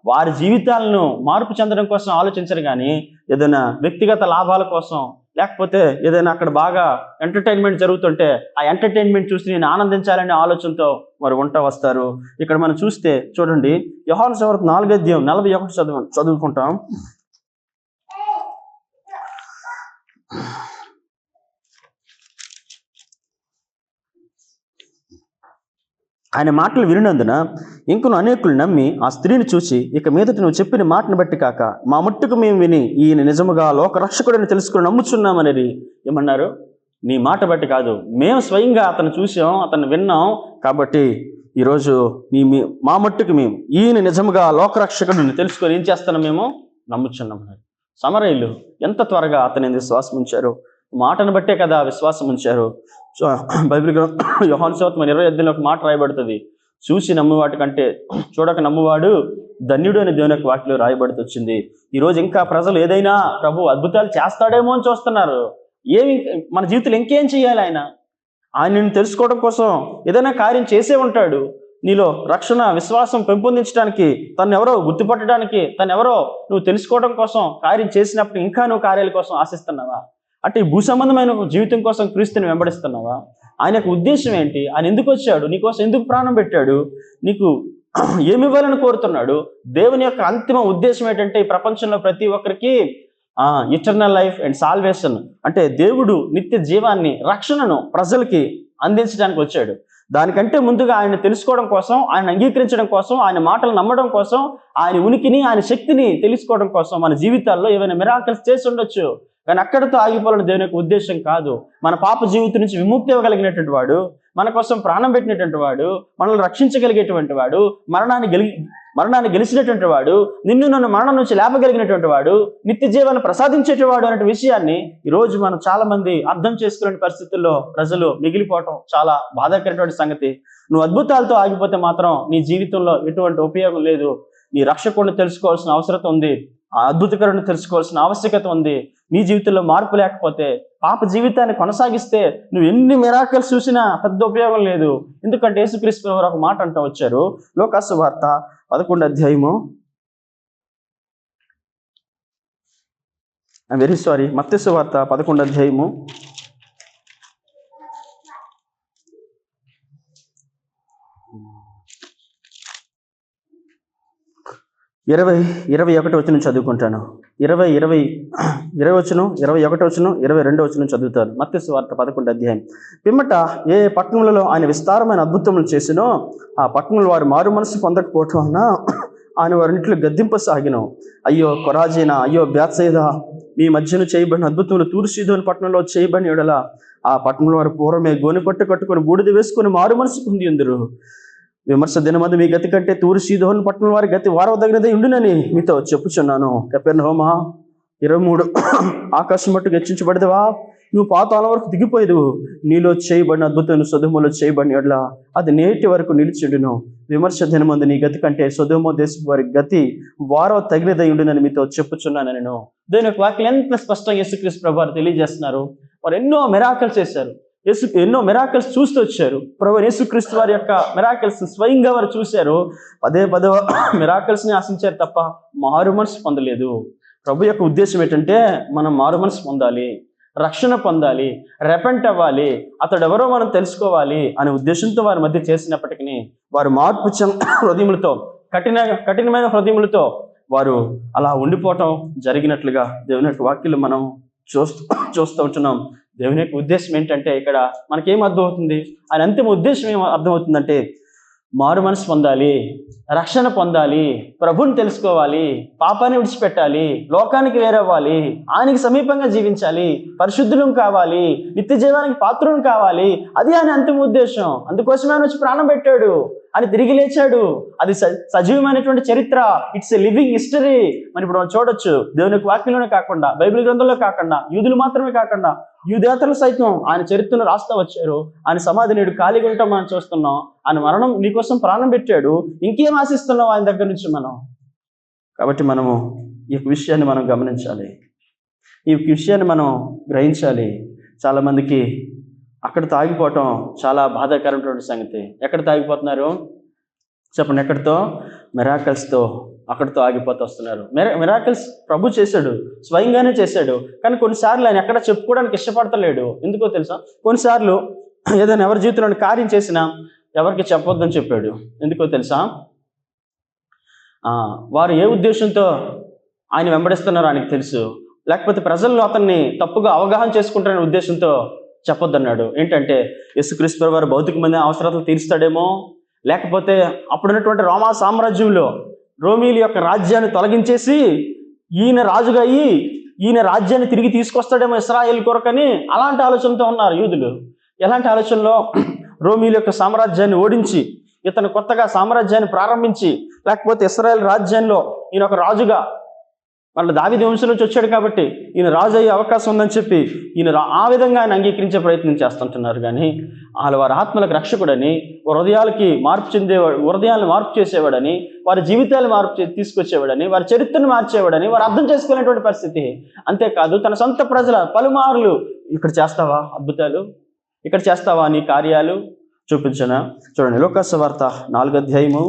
వారి జీవితాలను మార్పు చెందడం కోసం ఆలోచించరు. కానీ ఏదైనా వ్యక్తిగత లాభాల కోసం, లేకపోతే ఏదైనా అక్కడ బాగా ఎంటర్టైన్మెంట్ జరుగుతుంటే ఆ ఎంటర్టైన్మెంట్ చూసి నేను ఆనందించాలనే ఆలోచనతో వారు ఉంటా వస్తారు. ఇక్కడ మనం చూస్తే చూడండి, యోహాను సువార్త 4:41 చదువుకుంటాం. ఆయన మాటలు వినినందున ఇంకొను అనేకులు నమ్మి ఆ స్త్రీని చూసి, ఇక మీదట నువ్వు చెప్పిన మాటను బట్టి కాక మా మట్టుకు మేము విని ఈయన నిజముగా లోకరక్షకుడని తెలుసుకుని నమ్ముచున్నామనేది ఏమన్నారు? నీ మాట బట్టి కాదు, మేము స్వయంగా అతను చూసాం, అతను విన్నాం, కాబట్టి ఈరోజు మా మట్టుకు మేము ఈయన నిజముగా లోకరక్షకుడిని తెలుసుకొని ఏం చేస్తున్నాం, మేము నమ్ముచున్నామన్నారు. సమరయులు ఎంత త్వరగా అతని విశ్వాసం ఉంచారు. మాటను బట్టే కదా విశ్వాసం ఉంచారు. బైబిల్ యోహాను సువార్త 20:18 ఒక మాట రాయబడుతుంది, చూసి నమ్మువాటి కంటే చూడక నమ్మువాడు ధన్యుడు అని దేవుని యొక్క వాక్యంలో రాయబడుతూ వచ్చింది. ఈరోజు ఇంకా ప్రజలు ఏదైనా ప్రభు అద్భుతాలు చేస్తాడేమో అని చూస్తున్నారు. మన జీవితంలో ఇంకేం చేయాలి? ఆయనను తెలుసుకోవడం కోసం ఏదైనా కార్యం చేసే ఉంటాడు. నీలో రక్షణ, విశ్వాసం పెంపొందించడానికి, తను ఎవరో గుర్తుపట్టడానికి, తను ఎవరో నువ్వు తెలుసుకోవడం కోసం కార్యం చేసినప్పుడు ఇంకా నువ్వు కార్యాల కోసం ఆశిస్తున్నావా? అంటే ఈ భూ సంబంధమైన జీవితం కోసం క్రీస్తుని వెంబడిస్తున్నావా? ఆయన యొక్క ఉద్దేశం ఏంటి? ఆయన ఎందుకు వచ్చాడు? నీకోసం ఎందుకు ప్రాణం పెట్టాడు? నీకు ఏమి ఇవ్వాలని కోరుతున్నాడు? దేవుని యొక్క అంతిమ ఉద్దేశం ఏంటంటే ఈ ప్రపంచంలో ప్రతి ఒక్కరికి ఇటర్నల్ లైఫ్ అండ్ సాల్వేషన్, అంటే దేవుడు నిత్య జీవాన్ని, రక్షణను ప్రజలకి అందించడానికి వచ్చాడు. దానికంటే ముందుగా ఆయన తెలుసుకోవడం కోసం, ఆయన అంగీకరించడం కోసం, ఆయన మాటలు నమ్మడం కోసం, ఆయన ఉనికిని, ఆయన శక్తిని తెలుసుకోవడం కోసం మన జీవితాల్లో ఏమైనా మిరాకిల్స్ చేసి ఉండొచ్చు. కానీ అక్కడితో ఆగిపోవాలని దేవుని యొక్క ఉద్దేశం కాదు. మన పాప జీవితం నుంచి విముక్తి ఇవ్వగలిగినటువంటి వాడు, మన కోసం ప్రాణం పెట్టినటువంటి వాడు, మనల్ని రక్షించగలిగేటువంటి వాడు, మరణాన్ని గెలిచినటువంటి వాడు, నిన్ను నన్ను మరణం నుంచి లేపగలిగినటువంటి వాడు, నిత్య జీవాన్ని ప్రసాదించేటవాడు అనే విషయాన్ని ఈరోజు మనం చాలా మంది అర్థం చేసుకునే పరిస్థితుల్లో ప్రజలు మిగిలిపోవటం చాలా బాధాకరమైన సంగతి. నువ్వు అద్భుతాలతో ఆగిపోతే మాత్రం నీ జీవితంలో ఎటువంటి ఉపయోగం లేదు. నీ రక్షకుడిని తెలుసుకోవాల్సిన అవసరం ఉంది, ఆ అద్భుతకరుని తెలుసుకోవాల్సిన ఆవశ్యకత ఉంది. నీ జీవితంలో మార్పు లేకపోతే, పాప జీవితాన్ని కొనసాగిస్తే నువ్వు ఎన్ని మిరాకిల్స్ చూసినా పెద్ద ఉపయోగం లేదు. ఎందుకంటే యేసుక్రీస్తు వారు ఒక మాట అంటూ వచ్చారు, లోకాసు వార్త 11వ అధ్యాయము ఐఎమ్ వెరీ సారీ, మత్తయి సువార్త 11వ అధ్యాయము 21 వచనం చదువుకుంటాను. 20 వచనం, 21 వచనం, 22 వచనం చదువుతాను. మత్తయి సువార్త 11వ అధ్యాయం. పిమ్మట ఏ పట్టణములలో ఆయన విస్తారమైన అద్భుతములు చేసినో ఆ పట్టణముల వారు మారు మనసు పొందకపోవటం వలన ఆయన వారింట్లో గద్దింపసాగినం. అయ్యో కొరాజీనా, అయ్యో బేత్సయిదా, మీ మధ్యన చేయబడిన అద్భుతములు తూరు సీదోను పట్టణంలో చేయబడిన యెడల ఆ పట్టణంలో వారు పూర్వమే గోనెపట్టు కట్టుకొని బూడిద వేసుకొని మారు మనసు పొంది ఉందురు. విమర్శ దినమందు మీ గతి కంటే తూరు సీదోను పట్టణం వారి గతి వారవదగినదే ఉండునని మీతో చెప్పుచున్నాను. కపెర్నహూమా 23 ఆకాశం మట్టుకు హెచ్చించబడదువా, నువ్వు పాతాళం వరకు దిగిపోయేదువు. నీలో చేయబడిన అద్భుతం సొదొమలో చేయబడిన యెడల అది నేటి వరకు నిలిచిండును. విమర్శ దినమందు నీ గతి కంటే సొదొమ దేశపు వారి గతి వారవ తగినదై ఉండునని మీతో చెప్పుచున్నాను. నేను దేని యొక్క వాక్యం ఎంత స్పష్టంగా యేసుక్రీస్తు ప్రభువారు తెలియజేస్తున్నారు. వారు ఎన్నో మిరాకిల్స్ చేశారు, ఎన్నో మిరాకిల్స్ చూస్తూ వచ్చారు. ప్రభు యేసుక్రీస్తు వారి యొక్క మిరాకిల్స్ స్వయంగా వారు చూశారు. పదే మిరాకిల్స్ని ఆశించారు తప్ప మారు మనసు పొందలేదు. ప్రభు యొక్క ఉద్దేశం ఏంటంటే మనం మారు మనసు పొందాలి, రక్షణ పొందాలి, రెపెంట్ అవ్వాలి, అతడు ఎవరో మనం తెలుసుకోవాలి అనే ఉద్దేశంతో వారి మధ్య చేసినప్పటికీ వారు మార్పు హృదయములతో, కఠినమైన హృదయములతో వారు అలా ఉండిపోవటం జరిగినట్లుగా దేవుని యొక్క వాక్యాలు మనం చూస్తూ ఉంటున్నాం. దేవుని యొక్క ఉద్దేశం ఏంటంటే ఇక్కడ మనకేం అర్థమవుతుంది, ఆయన అంతిమ ఉద్దేశం ఏం అర్థమవుతుందంటే మారు మనసు పొందాలి, రక్షణ పొందాలి, ప్రభుని తెలుసుకోవాలి, పాపాన్ని విడిచిపెట్టాలి, లోకానికి వేరవ్వాలి, ఆయనకి సమీపంగా జీవించాలి, పరిశుద్ధులం కావాలి, నిత్య జీవానికి పాత్రులం కావాలి. అది ఆయన అంతిమ ఉద్దేశం. అందుకోసమే ఆయన వచ్చి ప్రాణం పెట్టాడు, అని తిరిగి లేచాడు. అది సజీవమైనటువంటి చరిత్ర. It's a living history. మరి ఇప్పుడు మనం చూడొచ్చు, దేవుని యొక్క వాక్యంలోనే కాకుండా, బైబిల్ గ్రంథంలో కాకుండా, యూదులు మాత్రమే కాకుండా యూదేతరులు సైతం ఆయన చరిత్రను రాస్తా వచ్చారు. ఆయన సమాధి నేడు ఖాళీగా ఉంటాం మనం చూస్తున్నాం. ఆయన మరణం నీకోసం ప్రాణం పెట్టాడు. ఇంకేం ఆశిస్తున్నాం ఆయన దగ్గర నుంచి మనం? కాబట్టి మనము ఈ విషయాన్ని మనం గమనించాలి, ఈ విషయాన్ని మనం గ్రహించాలి. చాలామందికి అక్కడ తాగిపోవటం చాలా బాధాకరమైనటువంటి సంగతి. ఎక్కడ తాగిపోతున్నారు చెప్పండి? ఎక్కడితో? మిరాకిల్స్తో అక్కడితో ఆగిపోతూ వస్తున్నారు. మిరాకిల్స్ ప్రభు చేశాడు, స్వయంగానే చేశాడు. కానీ కొన్నిసార్లు ఆయన ఎక్కడ చెప్పుకోవడానికి ఇష్టపడతలేడు. ఎందుకో తెలుసా? కొన్నిసార్లు ఏదైనా ఎవరి జీవితంలో కార్యం చేసినా ఎవరికి చెప్పొద్దని చెప్పాడు. ఎందుకో తెలుసా? వారు ఏ ఉద్దేశంతో ఆయన వెంబడిస్తున్నారో ఆయనకు తెలుసు. లేకపోతే ప్రజల్లో అతన్ని తప్పుగా అవగాహన చేసుకుంటారనే ఉద్దేశంతో చెప్పొద్దన్నాడు. ఏంటంటే యేసుక్రీస్తు వారు భౌతికమైన అవసరాలు తీరుస్తాడేమో, లేకపోతే అప్పుడున్నటువంటి రోమా సామ్రాజ్యంలో రోమీల యొక్క రాజ్యాన్ని తొలగించేసి ఈయన రాజుగా అయ్యి ఈయన రాజ్యాన్ని తిరిగి తీసుకొస్తాడేమో ఇశ్రాయేల్ కొరకని అలాంటి ఆలోచనతో ఉన్నారు యూదులు. ఎలాంటి ఆలోచనలో? రోమీల యొక్క సామ్రాజ్యాన్ని ఓడించి ఇతను కొత్తగా సామ్రాజ్యాన్ని ప్రారంభించి, లేకపోతే ఇశ్రాయేల్ రాజ్యంలో ఈయన ఒక రాజుగా, వాళ్ళ దావీదు వంశం నుంచి వచ్చాడు కాబట్టి ఈయన రాజు అయ్యే అవకాశం ఉందని చెప్పి ఈయన ఆ విధంగా ఆయన అంగీకరించే ప్రయత్నం చేస్తుంటున్నారు. కానీ వారి ఆత్మలకు రక్షకుడని, హృదయాలకి హృదయాలను మార్పు చేసేవాడని, వారి జీవితాలు తీసుకొచ్చేవాడని, వారి చరిత్రను మార్చేవాడని వారు అర్థం చేసుకునేటువంటి పరిస్థితి. అంతేకాదు తన సొంత ప్రజల పలుమార్లు ఇక్కడ చేస్తావా అద్భుతాలు, ఇక్కడ చేస్తావా నీ కార్యాలు చూపించనా? చూడండి, లూకా వార్త 4వ అధ్యాయము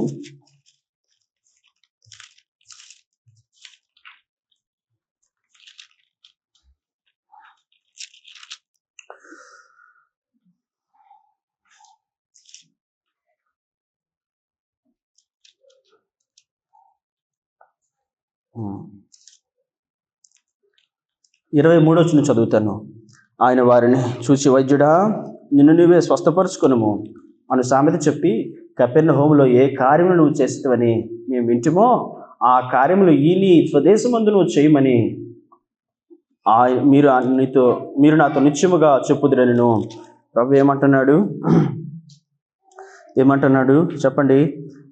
23వ వచనం చదువుతాను. ఆయన వారిని చూసి, వైద్యుడా నిన్ను నువ్వే స్వస్థపరచుకొనుము అను సామెత చెప్పి, కపెర్నహూములో ఏ కార్యములు నువ్వు చేస్తావని మేము వింటుమో ఆ కార్యములు ఈ నీ స్వదేశమందు నువ్వు చేయమని మీరు నాతో నిత్యముగా చెప్పుదురను. ప్రభు ఏమంటున్నాడు చెప్పండి?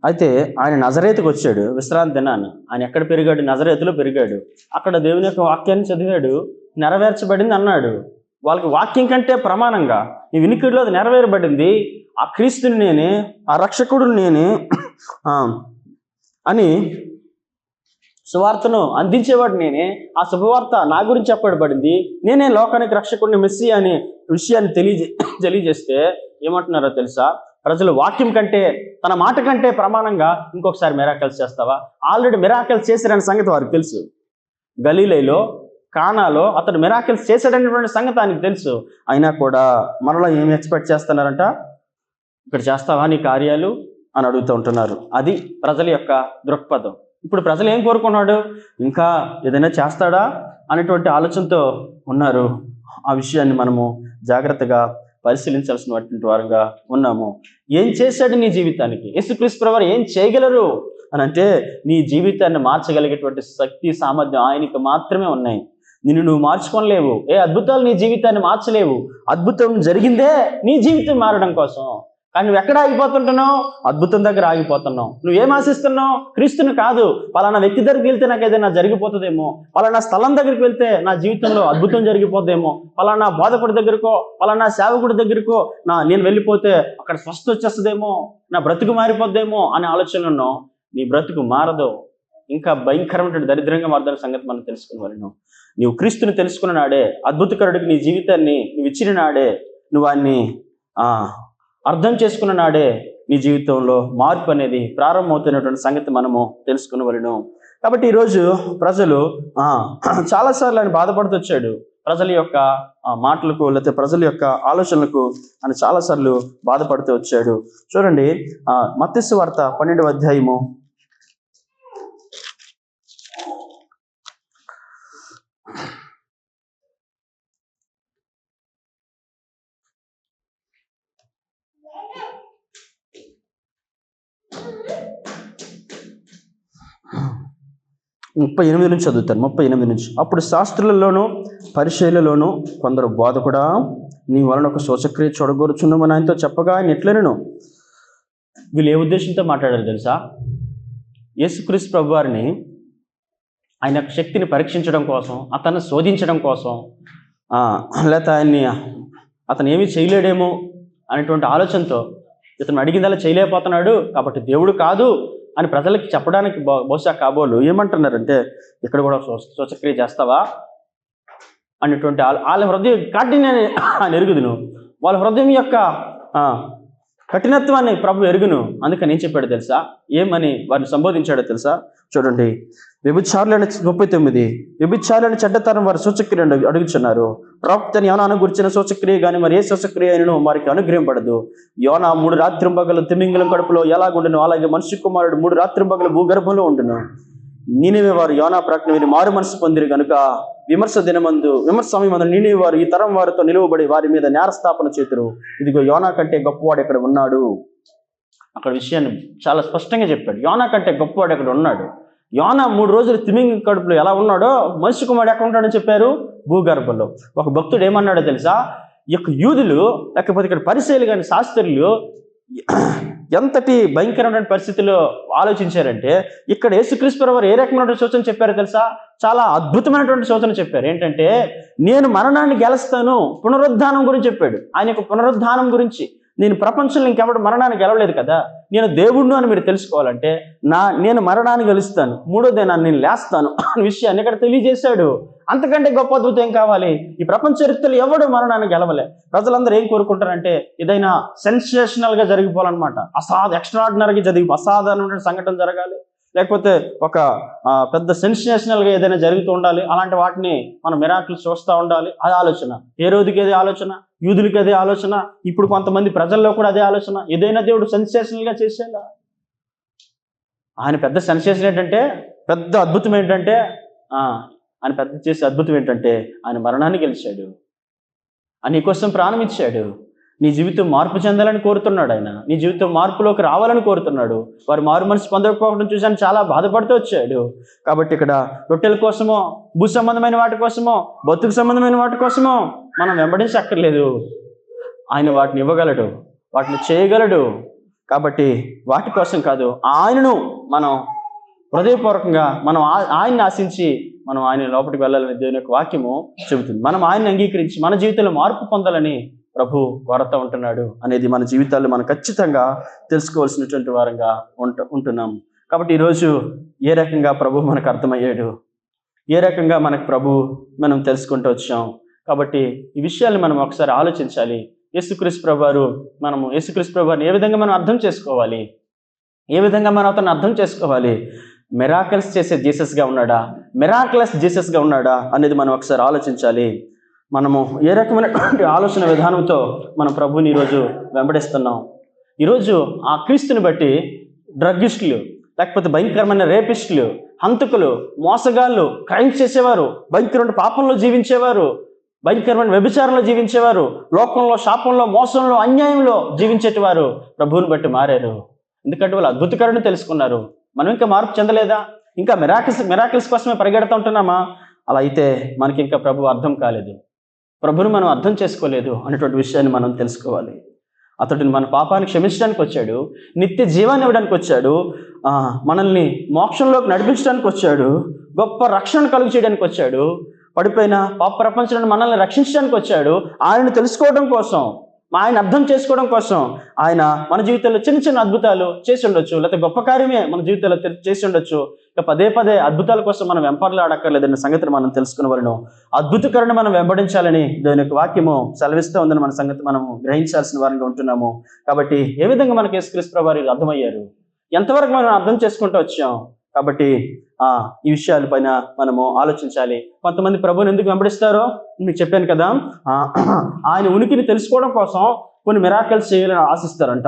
అయితే ఆయన నజరేతుకు వచ్చాడు విశ్రాంతి దినాన. ఆయన ఎక్కడ పెరిగాడు? నజరేతులో పెరిగాడు. అక్కడ దేవుని యొక్క వాక్యాన్ని చదివాడు, నెరవేర్చబడింది అన్నాడు. వాళ్ళకి వాక్యం కంటే ప్రమాణంగా ఈ వినికిడిలో అది నెరవేరబడింది. ఆ క్రీస్తుని నేనే, ఆ రక్షకుడు నేనే అని సువార్తను అందించేవాడు నేనే, ఆ శుభవార్త నా గురించి చెప్పబడింది, నేనే లోకానికి రక్షకుడిని మెస్సీ అనే విషయాన్ని తెలియజేస్తే ఏమంటున్నారో తెలుసా? ప్రజలు వాక్యం కంటే, తన మాట కంటే ప్రమాణంగా ఇంకొకసారి మిరాకిల్స్ చేస్తావా? ఆల్రెడీ మిరాకిల్స్ చేశారనే సంగతి వారికి తెలుసు. గలీలైలో కానాలో అతడు మిరాకిల్స్ చేశాడనేటువంటి సంగతి ఆయనకు తెలుసు. అయినా కూడా మరలా ఏమి ఎక్స్పెక్ట్ చేస్తున్నారంట, ఇక్కడ చేస్తావా నీ కార్యాలు అని అడుగుతూ ఉంటున్నారు. అది ప్రజల యొక్క దృక్పథం. ఇప్పుడు ప్రజలు ఏం కోరుకున్నాడు, ఇంకా ఏదైనా చేస్తాడా అనేటువంటి ఆలోచనతో ఉన్నారు. ఆ విషయాన్ని మనము జాగ్రత్తగా పరిశీలించాల్సినటువంటి వారంగా ఉన్నాము. ఏం చేశాడు నీ జీవితానికి? యేసుక్రీస్తు ప్రభువారు ఏం చేయగలరు అని అంటే, నీ జీవితాన్ని మార్చగలిగేటువంటి శక్తి సామర్థ్యం ఆయనకి మాత్రమే ఉన్నాయి. నిన్ను నువ్వు మార్చుకోలేవు. ఏ అద్భుతాలు నీ జీవితాన్ని మార్చలేవు. అద్భుతం జరిగిందే నీ జీవితం మారడం కోసం. కానీ నువ్వు ఎక్కడ ఆగిపోతుంటున్నావు? అద్భుతం దగ్గర ఆగిపోతున్నావు. నువ్వేం ఆశిస్తున్నావు? క్రీస్తుని కాదు. పలానా వ్యక్తి దగ్గరికి వెళ్తే నాకు ఏదైనా జరిగిపోతుందేమో, పలానా స్థలం దగ్గరికి వెళ్తే నా జీవితంలో అద్భుతం జరిగిపోద్దేమో, పలానా బోధకుడి దగ్గరకో పలానా సేవకుడి దగ్గరకో నేను వెళ్ళిపోతే అక్కడ స్వస్థ వచ్చేస్తుందేమో, నా బ్రతుకు మారిపోద్దేమో అనే ఆలోచనలను నీ బ్రతుకు మారదు. ఇంకా భయంకరమైన దరిద్రంగా మారుతున్న సంగతి మనం తెలుసుకుని నీవు క్రీస్తుని తెలుసుకున్న నాడే, అద్భుతకరుడికి నీ జీవితాన్ని నువ్వు ఇచ్చిన నాడే, నువ్వు ఆయన్ని అర్థం చేసుకున్న నాడే నీ జీవితంలో మార్పు అనేది ప్రారంభమవుతున్నటువంటి సంగతి మనము తెలుసుకునవలెను. కాబట్టి ఈరోజు ప్రజలు చాలాసార్లు ఆయన బాధపడుతూ వచ్చాడు. ప్రజల యొక్క మాటలకు లేకపోతే ప్రజల యొక్క ఆలోచనలకు ఆయన చాలాసార్లు బాధపడుతూ వచ్చాడు. చూడండి, మత్తయి సువార్త 12వ అధ్యాయము 38 నుంచి చదువుతాను. 38 నుంచి. అప్పుడు శాస్త్రులలోను పరిచయులలోను కొందరు బోధకుడా, నీ వలన ఒక శోచక్రియ చూడగోరుచున్నామని ఆయనతో చెప్పగా ఆయన ఎట్లనెను. వీళ్ళు ఏ ఉద్దేశంతో మాట్లాడారు తెలుసా? యేసుక్రీస్తు ప్రభువారిని ఆయన యొక్క శక్తిని పరీక్షించడం కోసం, అతన్ని శోధించడం కోసం, లేకపోతే అతను ఏమీ చేయలేడేమో అనేటువంటి ఆలోచనతో, ఇతను అడిగిందలా చేయలేకపోతున్నాడు కాబట్టి దేవుడు కాదు అని ప్రజలకి చెప్పడానికి బహుశా కాబోలు ఏమంటున్నారంటే, ఇక్కడ కూడా శోచక్రియ చేస్తావా అనేటువంటి వాళ్ళ హృదయం కాఠిన్యాన్ని ఆయన ఎరుగుదును, వాళ్ళ హృదయం యొక్క కఠినత్వాన్ని ప్రభు ఎరుగును. అందుకని ఏం చెప్పాడు తెలుసా? ఏమని వారిని సంబోధించాడో తెలుసా? చూడండి, వ్యభిచారులైన 39, వ్యభిచారులైన చెడ్డతరం వారి సూచక్రియ అడుగుచున్నారు. ప్రవక్తని యోనాను గురించిన సూచక్రియ కానీ మరి ఏ సూచక్రియ అయినను వారికి అనుగ్రహింపడదు. యోనా 3 రాత్రింబగలు తిమింగలం కడుపులో ఎలాగుండును, అలాగే మనిషి కుమారుడు 3 రాత్రింబగలు భూగర్భంలో ఉండును. నీనివే వారు యోనా ప్రకటన విని మారు మనసు పొందిరు గనుక విమర్శ సమయమందు నీనివే వారు ఈ తరం వారితో నిలువబడి వారి మీద నేరస్థాపన చేతురు. ఇదిగో యోనా కంటే గొప్పవాడు ఇక్కడ ఉన్నాడు. అక్కడ విషయాన్ని చాలా స్పష్టంగా చెప్పాడు. యోనా కంటే గొప్పవాడు ఇక్కడ ఉన్నాడు. యోనా 3 రోజులు తిమింగ కడుపులో ఎలా ఉన్నాడో మనిషి కుమారుడు ఎక్కడ ఉంటాడని చెప్పారు? భూగర్భంలో. ఒక భక్తుడు ఏమన్నాడో తెలుసా? ఈ యొక్క యూదులు లేకపోతే ఇక్కడ పరిచయులు కానీ శాస్త్రులు ఎంతటి భయంకరమైన పరిస్థితుల్లో ఆలోచించారంటే, ఇక్కడ యేసుక్రీస్తు ప్రభువారు ఏ రకమైనటువంటి సూచన చెప్పారో తెలుసా? చాలా అద్భుతమైనటువంటి సూచన చెప్పారు. ఏంటంటే, నేను మరణాన్ని గెలుస్తాను, పునరుద్ధానం గురించి చెప్పాడు. ఆయన యొక్క పునరుద్ధానం గురించి. నేను ప్రపంచంలో ఇంకెవడు మరణాన్ని గెలవలేదు కదా, నేను దేవుణ్ణి అని మీరు తెలుసుకోవాలంటే నేను మరణాన్ని గెలుస్తాను, 3వ దినాన్ని నేను లేస్తాను అనే విషయాన్ని ఇక్కడ తెలియజేశాడు. అంతకంటే గొప్ప అద్భుతం ఏం కావాలి? ఈ ప్రపంచ చరిత్రలో ఎవడు మరణాన్ని గెలవలే. ప్రజలందరూ ఏం కోరుకుంటారంటే ఏదైనా సెన్సేషనల్ గా జరిగిపోవాలన్నమాట. ఎక్స్ట్రాడినరీగా అసాధారణమైన సంఘటన జరగాలి, లేకపోతే ఒక పెద్ద సెన్సేషనల్ గా ఏదైనా జరుగుతూ ఉండాలి. అలాంటి వాటిని మనం మిరాకిల్స్ చూస్తూ ఉండాలి. అదే ఆలోచన. హేరోదుకి అదే ఆలోచన, యూదులకి అదే ఆలోచన, ఇప్పుడు కొంతమంది ప్రజల్లో కూడా అదే ఆలోచన. ఏదైనా దేవుడు సెన్సేషనల్ గా చేసేలా. ఆయన పెద్ద సెన్సేషన్ ఏంటంటే, పెద్ద అద్భుతం ఏంటంటే, ఆయన పెద్ద చేసే అద్భుతం ఏంటంటే ఆయన మరణాన్ని గెలిచాడు, నీ కోసం ప్రాణం ఇచ్చాడు. నీ జీవితం మార్పు చెందాలని కోరుతున్నాడు. ఆయన నీ జీవితం మార్పులోకి రావాలని కోరుతున్నాడు. వారు మారు మనసు పొందకపోవడం చూసాను చాలా బాధపడుతూ వచ్చాడు. కాబట్టి ఇక్కడ రొట్టెల కోసమో, భూ సంబంధమైన వాటి కోసమో, బతుకు సంబంధమైన వాటి కోసమో మనం వెంబడించక్కర్లేదు. ఆయన వాటిని ఇవ్వగలడు, వాటిని చేయగలడు. కాబట్టి వాటి కోసం కాదు, ఆయనను మనం హృదయపూర్వకంగా మనం ఆయన్ని ఆశించి మనం ఆయన లోపలికి వెళ్ళాలని దేవుని యొక్క వాక్యము చెబుతుంది. మనం ఆయన్ని అంగీకరించి మన జీవితంలో మార్పు పొందాలని ప్రభు కోరుతూ ఉంటున్నాడు అనేది మన జీవితాల్లో మనం ఖచ్చితంగా తెలుసుకోవాల్సినటువంటి వారంగా ఉంటున్నాం. కాబట్టి ఈరోజు ఏ రకంగా ప్రభు మనకు అర్థమయ్యాడు, ఏ రకంగా మనకు ప్రభు మనం తెలుసుకుంటూ వచ్చాం. కాబట్టి ఈ విషయాన్ని మనం ఒకసారి ఆలోచించాలి. యేసుక్రీస్తు ప్రభువారిని ఏ విధంగా మనం అర్థం చేసుకోవాలి, ఏ విధంగా మనం అతన్ని అర్థం చేసుకోవాలి? మిరాకిల్స్ చేసే జీసస్గా ఉన్నాడా, మిరాక్యులస్ జీసస్గా ఉన్నాడా అనేది మనం ఒకసారి ఆలోచించాలి. మనము ఏ రకమైనటువంటి ఆలోచన విధానంతో మనం ప్రభుని ఈరోజు వెంబడిస్తున్నాం? ఈరోజు ఆ క్రీస్తుని బట్టి డ్రగ్గిస్టులు, లేకపోతే భయంకరమైన రేపిస్టులు, హంతకులు, మోసగాళ్ళు, క్రైమ్స్ చేసేవారు, భయంకరమైన పాపంలో జీవించేవారు, భయంకరమైన వ్యభిచారంలో జీవించేవారు, లోకంలో శాపంలో, మోసంలో, అన్యాయంలో జీవించేటివారు ప్రభువుని బట్టి మారారు. ఎందుకంటే వాళ్ళు అద్భుతకరుని తెలుసుకున్నారు. మనం ఇంకా మార్పు చెందలేదా? ఇంకా మిరాకిల్స్ కోసమే పరిగెడతా ఉంటున్నామా? అలా అయితే మనకి ఇంకా ప్రభు అర్థం కాలేదు, ప్రభుని మనం అర్థం చేసుకోలేదు అనేటువంటి విషయాన్ని మనం తెలుసుకోవాలి. అతడిని మన పాపాన్ని క్షమించడానికి వచ్చాడు, నిత్య జీవాన్ని ఇవ్వడానికి వచ్చాడు, మనల్ని మోక్షంలోకి నడిపించడానికి వచ్చాడు, గొప్ప రక్షణ కలుగు చేయడానికి వచ్చాడు, పడిపోయిన పాప ప్రపంచాన్ని మనల్ని రక్షించడానికి వచ్చాడు. ఆయనను తెలుసుకోవడం కోసం, ఆయన అర్థం చేసుకోవడం కోసం ఆయన మన జీవితంలో చిన్న చిన్న అద్భుతాలు చేసి ఉండొచ్చు, లేకపోతే గొప్ప కార్యమే మన జీవితంలో చేసి ఉండొచ్చు. ఇక పదే పదే అద్భుతాల కోసం మనం వెంపర్లాడక్కర్లేదన్న సంగతిని మనం తెలుసుకునేవాళ్ళను. అద్భుతకరణ మనం వెంబడించాలని దేవుని యొక్క వాక్యము సెలవిస్తూ ఉందని మన సంగతి మనం గ్రహించాల్సిన వారిగా ఉంటున్నాము. కాబట్టి ఏ విధంగా మనకి యేసుక్రీస్తు ప్రభువు వారు అర్థమయ్యారు, ఎంతవరకు మనం అర్థం చేసుకుంటూ వచ్చాం? కాబట్టి ఈ విషయాల పైన మనము ఆలోచించాలి. కొంతమంది ప్రభువుని ఎందుకు వెంబడిస్తారో మీకు చెప్పాను కదా, ఆయన ఉనికిని తెలుసుకోవడం కోసం కొన్ని మిరాకిల్స్ చేయాలని ఆశిస్తారంట,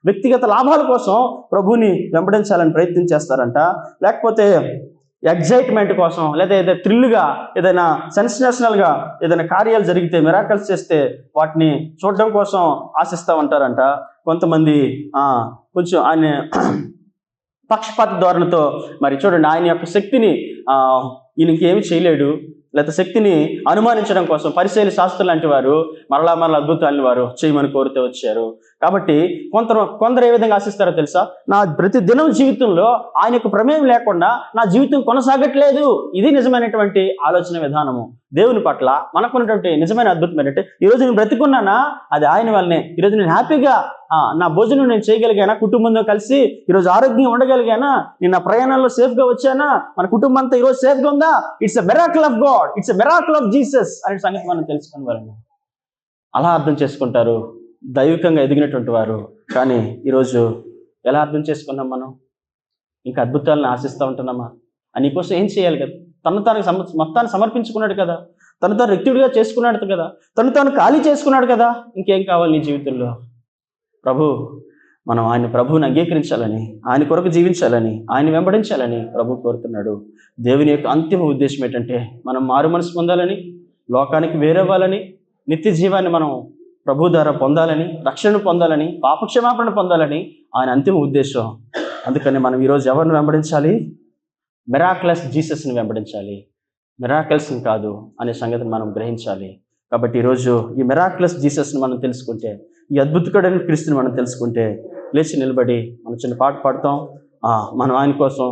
వ్యక్తిగత లాభాల కోసం ప్రభువుని వెంబడించాలని ప్రయత్నం చేస్తారంట, లేకపోతే ఎగ్జైట్మెంట్ కోసం, లేదా ఏదైనా థ్రిల్గా, ఏదైనా సెన్సేషనల్గా ఏదైనా కార్యాలు జరిగితే, మిరాకిల్స్ చేస్తే వాటిని చూడడం కోసం ఆశిస్తూ ఉంటారంట. కొంతమంది కొంచెం ఆయన పక్షపాత ధోరణితో, మరి చూడండి, ఆయన యొక్క శక్తిని ఈయనకి ఏమి చేయలేడు, లేకపోతే శక్తిని అనుమానించడం కోసం పరిశీలి శాస్త్రులు లాంటి వారు మరలా అద్భుతాలని వారు చేయమని కోరితే వచ్చారు. కాబట్టి కొందరు ఏ విధంగా ఆశిస్తారో తెలుసా? నా ప్రతి దినం జీవితంలో ఆయన యొక్క ప్రమేయం లేకుండా నా జీవితం కొనసాగట్లేదు. ఇది నిజమైనటువంటి ఆలోచన విధానము. దేవుని పట్ల మనకున్నటువంటి నిజమైన అద్భుతం ఏంటంటే, ఈరోజు నేను బ్రతికున్నానా, అది ఆయన వల్లనే. ఈరోజు నేను హ్యాపీగా నా భోజనం నేను చేయగలిగానా, కుటుంబంతో కలిసి ఈరోజు ఆరోగ్యంగా ఉండగలిగానా, నేను నా ప్రయాణంలో సేఫ్గా వచ్చానా, మన కుటుంబం అంతా ఈరోజు సేఫ్గా ఉందా, it's a miracle of God, it's a miracle of Jesus అనే సంగతి మనం తెలుసుకునే వాళ్ళని అలా అర్థం చేసుకుంటారు దైవికంగా ఎదిగినటువంటి వారు. కానీ ఈరోజు ఎలా అర్థం చేసుకున్నాం మనం? ఇంకా అద్భుతాలను ఆశిస్తూ ఉంటున్నామా? నీకోసం ఏం చేయాలి కదా, మొత్తాన్ని సమర్పించుకున్నాడు కదా, తాను వ్యక్తిగా చేసుకున్నాడు కదా, తాను ఖాళీ చేసుకున్నాడు కదా, ఇంకేం కావాలి నీ జీవితంలో? మనం ప్రభువుని అంగీకరించాలని, ఆయన కొరకు జీవించాలని, ఆయన వెంబడించాలని ప్రభు కోరుతున్నాడు. దేవుని యొక్క అంతిమ ఉద్దేశం ఏంటంటే, మనం మారు మనసు పొందాలని, లోకానికి వేరవ్వాలని, నిత్య జీవాన్ని మనం ప్రభు ద్వారా పొందాలని, రక్షణ పొందాలని, పాపక్షమాపణ పొందాలని ఆయన అంతిమ ఉద్దేశం. అందుకని మనం ఈరోజు ఎవరిని వెంబడించాలి? మిరాకిలస్ జీసస్ని వెంబడించాలి, మిరాకిల్స్ని కాదు అనే సంగతిని మనం గ్రహించాలి. కాబట్టి ఈరోజు ఈ మిరాకిలస్ జీసస్ని మనం తెలుసుకుంటే, ఈ అద్భుతకరమైన క్రీస్తుని మనం తెలుసుకుంటే, లేచి నిలబడి మనం చిన్న పాట పాడతాం. మనం ఆయన కోసం